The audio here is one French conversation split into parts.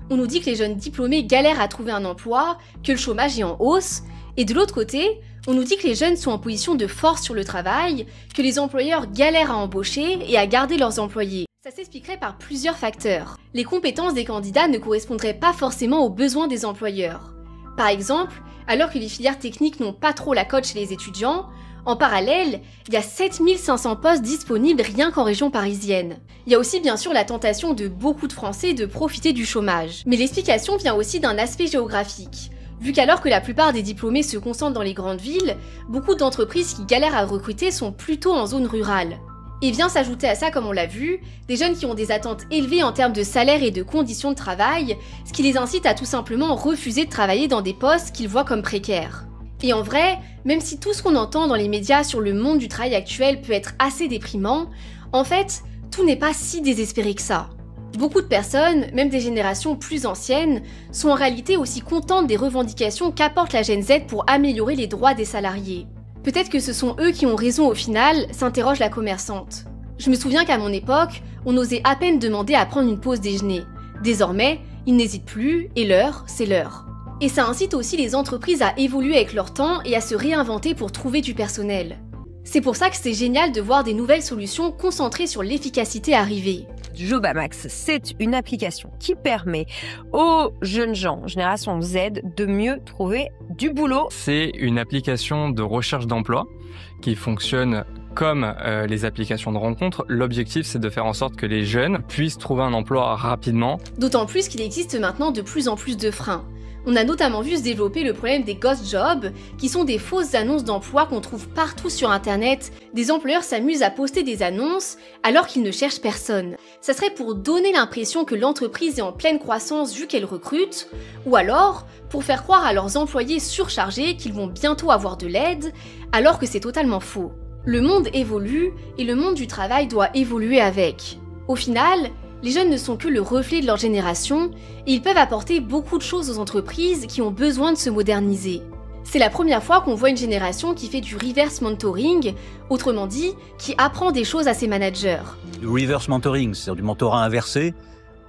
on nous dit que les jeunes diplômés galèrent à trouver un emploi, que le chômage est en hausse, et de l'autre côté, on nous dit que les jeunes sont en position de force sur le travail, que les employeurs galèrent à embaucher et à garder leurs employés. Ça s'expliquerait par plusieurs facteurs. Les compétences des candidats ne correspondraient pas forcément aux besoins des employeurs. Par exemple, alors que les filières techniques n'ont pas trop la cote chez les étudiants, en parallèle, il y a 7500 postes disponibles rien qu'en région parisienne. Il y a aussi bien sûr la tentation de beaucoup de Français de profiter du chômage. Mais l'explication vient aussi d'un aspect géographique. Vu qu'alors que la plupart des diplômés se concentrent dans les grandes villes, beaucoup d'entreprises qui galèrent à recruter sont plutôt en zone rurale. Et vient s'ajouter à ça, comme on l'a vu, des jeunes qui ont des attentes élevées en termes de salaire et de conditions de travail, ce qui les incite à tout simplement refuser de travailler dans des postes qu'ils voient comme précaires. Et en vrai, même si tout ce qu'on entend dans les médias sur le monde du travail actuel peut être assez déprimant, en fait, tout n'est pas si désespéré que ça. Beaucoup de personnes, même des générations plus anciennes, sont en réalité aussi contentes des revendications qu'apporte la Gen Z pour améliorer les droits des salariés. Peut-être que ce sont eux qui ont raison au final, s'interroge la commerçante. Je me souviens qu'à mon époque, on osait à peine demander à prendre une pause déjeuner. Désormais, ils n'hésitent plus, et l'heure, c'est l'heure. Et ça incite aussi les entreprises à évoluer avec leur temps et à se réinventer pour trouver du personnel. C'est pour ça que c'est génial de voir des nouvelles solutions concentrées sur l'efficacité arriver. Jobamax, c'est une application qui permet aux jeunes gens, génération Z, de mieux trouver du boulot. C'est une application de recherche d'emploi qui fonctionne comme les applications de rencontre. L'objectif, c'est de faire en sorte que les jeunes puissent trouver un emploi rapidement. D'autant plus qu'il existe maintenant de plus en plus de freins. On a notamment vu se développer le problème des ghost jobs, qui sont des fausses annonces d'emploi qu'on trouve partout sur internet. Des employeurs s'amusent à poster des annonces alors qu'ils ne cherchent personne. Ça serait pour donner l'impression que l'entreprise est en pleine croissance vu qu'elle recrute, ou alors pour faire croire à leurs employés surchargés qu'ils vont bientôt avoir de l'aide, alors que c'est totalement faux. Le monde évolue et le monde du travail doit évoluer avec. Au final, les jeunes ne sont que le reflet de leur génération et ils peuvent apporter beaucoup de choses aux entreprises qui ont besoin de se moderniser. C'est la première fois qu'on voit une génération qui fait du reverse mentoring, autrement dit, qui apprend des choses à ses managers. Du reverse mentoring, c'est-à-dire du mentorat inversé.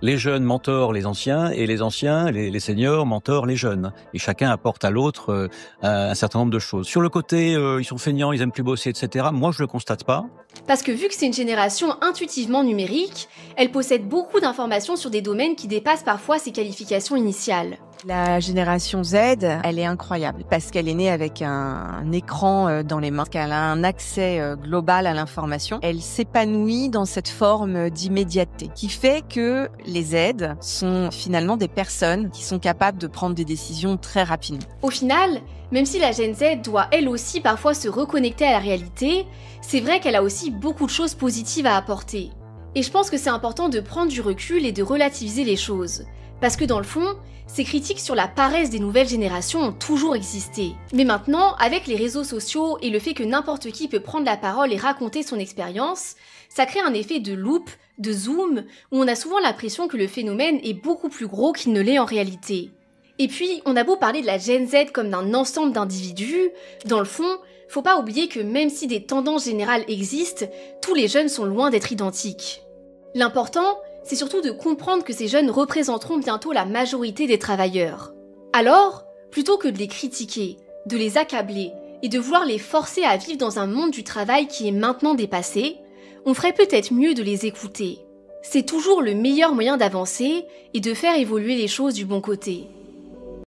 Les jeunes mentorent les anciens et les anciens, les seniors, mentorent les jeunes. Et chacun apporte à l'autre un certain nombre de choses. Sur le côté, ils sont feignants, ils aiment plus bosser, etc. Moi, je le constate pas. Parce que vu que c'est une génération intuitivement numérique, elle possède beaucoup d'informations sur des domaines qui dépassent parfois ses qualifications initiales. La génération Z, elle est incroyable parce qu'elle est née avec un écran dans les mains, qu'elle a un accès global à l'information. Elle s'épanouit dans cette forme d'immédiateté qui fait que les Z sont finalement des personnes qui sont capables de prendre des décisions très rapidement. Au final, même si la Gen Z doit elle aussi parfois se reconnecter à la réalité, c'est vrai qu'elle a aussi beaucoup de choses positives à apporter. Et je pense que c'est important de prendre du recul et de relativiser les choses. Parce que dans le fond, ces critiques sur la paresse des nouvelles générations ont toujours existé. Mais maintenant, avec les réseaux sociaux et le fait que n'importe qui peut prendre la parole et raconter son expérience, ça crée un effet de loupe, de zoom, où on a souvent l'impression que le phénomène est beaucoup plus gros qu'il ne l'est en réalité. Et puis, on a beau parler de la Gen Z comme d'un ensemble d'individus, dans le fond, faut pas oublier que même si des tendances générales existent, tous les jeunes sont loin d'être identiques. L'important, c'est surtout de comprendre que ces jeunes représenteront bientôt la majorité des travailleurs. Alors, plutôt que de les critiquer, de les accabler et de vouloir les forcer à vivre dans un monde du travail qui est maintenant dépassé, on ferait peut-être mieux de les écouter. C'est toujours le meilleur moyen d'avancer et de faire évoluer les choses du bon côté.